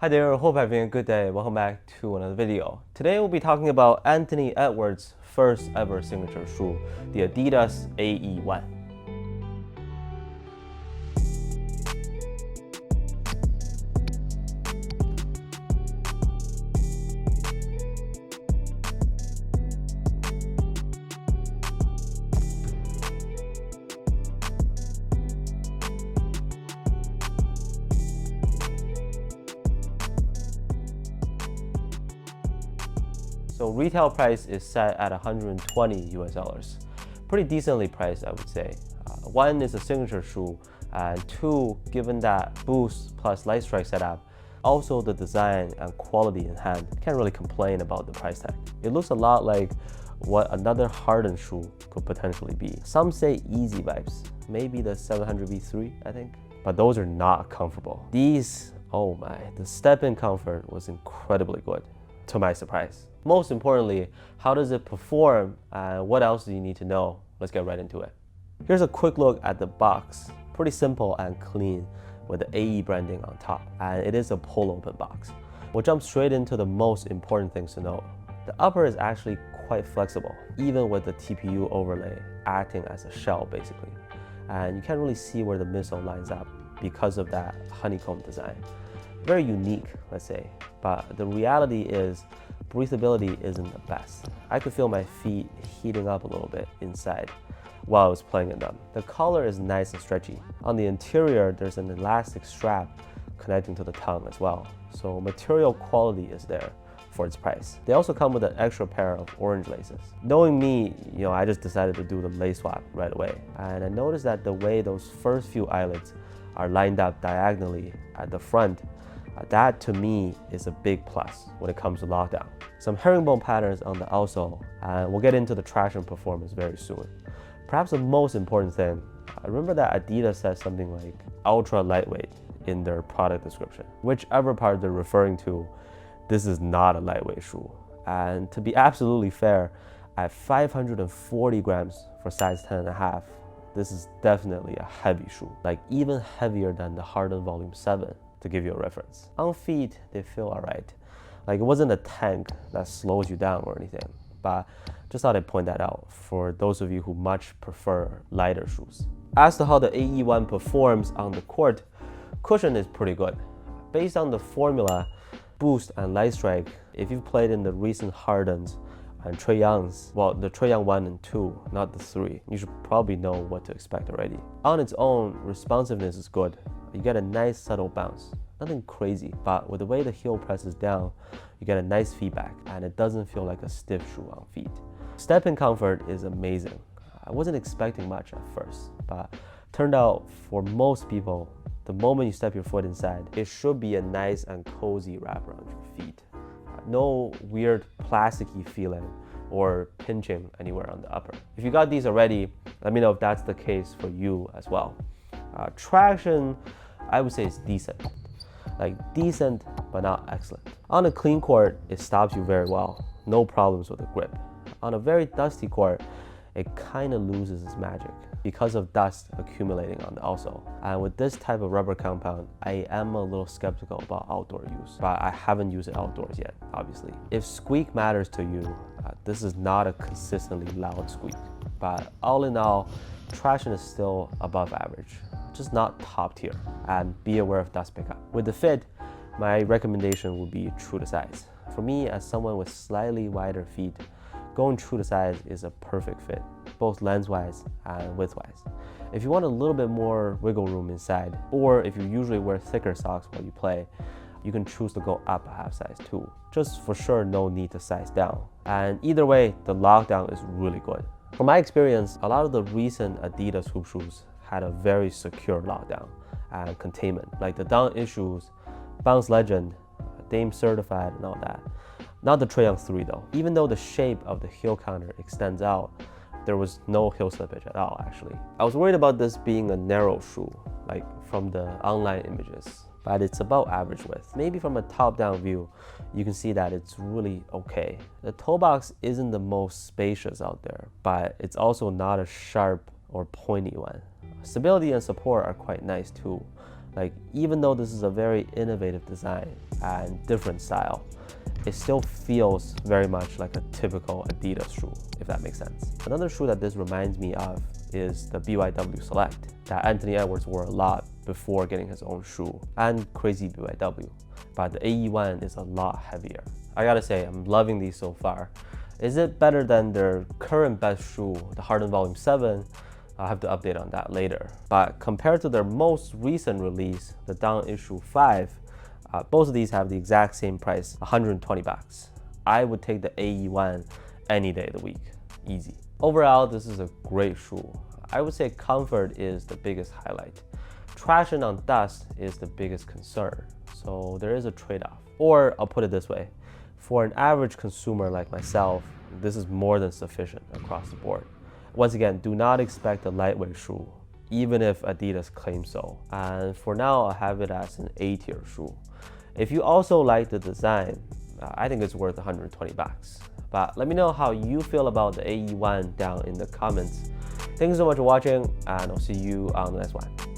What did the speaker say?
Hi there, hope you're having a good day. Welcome back to another video. Today we'll be talking about Anthony Edwards' first ever signature shoe, the Adidas AE1. So retail price is set at 120 US dollars. Pretty decently priced, I would say. One is a signature shoe, and two, given that Boost plus Lightstrike setup, also the design and quality in hand, can't really complain about the price tag. It looks a lot like what another hardened shoe could potentially be. Some say easy vibes, maybe the 700 V3, I think. But those are not comfortable. These, oh my, the step-in comfort was incredibly good, to my surprise. Most importantly, how does it perform and what else do you need to know? Let's get right into it. Here's a quick look at the box. Pretty simple and clean with the AE branding on top, and it is a pull open box. We'll jump straight into the most important things to know. The upper is actually quite flexible, even with the TPU overlay acting as a shell basically. And you can't really see where the midsole lines up because of that honeycomb design. Very unique, let's say, but the reality is breathability isn't the best. I could feel my feet heating up a little bit inside while I was playing in them. The collar is nice and stretchy. On the interior, there's an elastic strap connecting to the tongue as well. So material quality is there for its price. They also come with an extra pair of orange laces. Knowing me, I just decided to do the lace swap right away. And I noticed that the way those first few eyelets are lined up diagonally at the front, that to me is a big plus when it comes to lockdown. Some herringbone patterns on the outsole, and we'll get into the traction performance very soon. Perhaps the most important thing, I remember that Adidas says something like ultra lightweight in their product description. Whichever part they're referring to, this is not a lightweight shoe. And to be absolutely fair, at 540 grams for size 10.5, this is definitely a heavy shoe, like even heavier than the Harden Volume 7. To give you a reference. On feet, they feel all right. Like it wasn't a tank that slows you down or anything, but just thought I'd point that out for those of you who much prefer lighter shoes. As to how the AE1 performs on the court, cushion is pretty good. Based on the formula, Boost and Lightstrike, if you've played in the recent Hardens and Trae Youngs, well, the Trae Young 1 and 2, not the 3, you should probably know what to expect already. On its own, responsiveness is good. You get a nice subtle bounce. Nothing crazy, but with the way the heel presses down, you get a nice feedback and it doesn't feel like a stiff shoe on feet. Step-in comfort is amazing. I wasn't expecting much at first, but turned out for most people, the moment you step your foot inside, it should be a nice and cozy wrap around your feet. No weird plasticky feeling or pinching anywhere on the upper. If you got these already, let me know if that's the case for you as well. Traction, I would say it's decent. Like decent, but not excellent. On a clean court, it stops you very well. No problems with the grip. On a very dusty court, it kind of loses its magic because of dust accumulating on the outsole. And with this type of rubber compound, I am a little skeptical about outdoor use, but I haven't used it outdoors yet, obviously. If squeak matters to you, this is not a consistently loud squeak. But all in all, traction is still above average, just not top tier, and be aware of dust pickup. With the fit, my recommendation would be true to size. For me, as someone with slightly wider feet, going true to size is a perfect fit, both lengthwise and widthwise. If you want a little bit more wiggle room inside, or if you usually wear thicker socks while you play, you can choose to go up a half size too. Just for sure, no need to size down. And either way, the lockdown is really good. From my experience, a lot of the recent Adidas hoop shoes had a very secure lockdown and containment, like the Down issues, Bounce Legend, Dame Certified and all that. Not the Trae Young 3 though. Even though the shape of the heel counter extends out, there was no heel slippage at all actually. I was worried about this being a narrow shoe, like from the online images, but it's about average width. Maybe from a top-down view, you can see that it's really okay. The toe box isn't the most spacious out there, but it's also not a sharp or pointy one. Stability and support are quite nice too, Like, even though this is a very innovative design and different style, it still feels very much like a typical Adidas shoe, if that makes sense. Another shoe that this reminds me of is the BYW Select that Anthony Edwards wore a lot before getting his own shoe, and crazy BYW. But the AE one is a lot heavier. I gotta say, I'm loving these so far. Is it better than their current best shoe, the Harden Volume 7? I'll have to update on that later. But compared to their most recent release, the Down Issue 5, both of these have the exact same price, 120 bucks. I would take the AE one any day of the week, easy. Overall, this is a great shoe. I would say comfort is the biggest highlight. Traction on dust is the biggest concern, so there is a trade-off. Or I'll put it this way, for an average consumer like myself, this is more than sufficient across the board. Once again, do not expect a lightweight shoe, even if Adidas claims so. And for now, I'll have it as an A-tier shoe. If you also like the design, I think it's worth 120 bucks. But let me know how you feel about the AE one down in the comments. Thanks so much for watching, and I'll see you on the next one.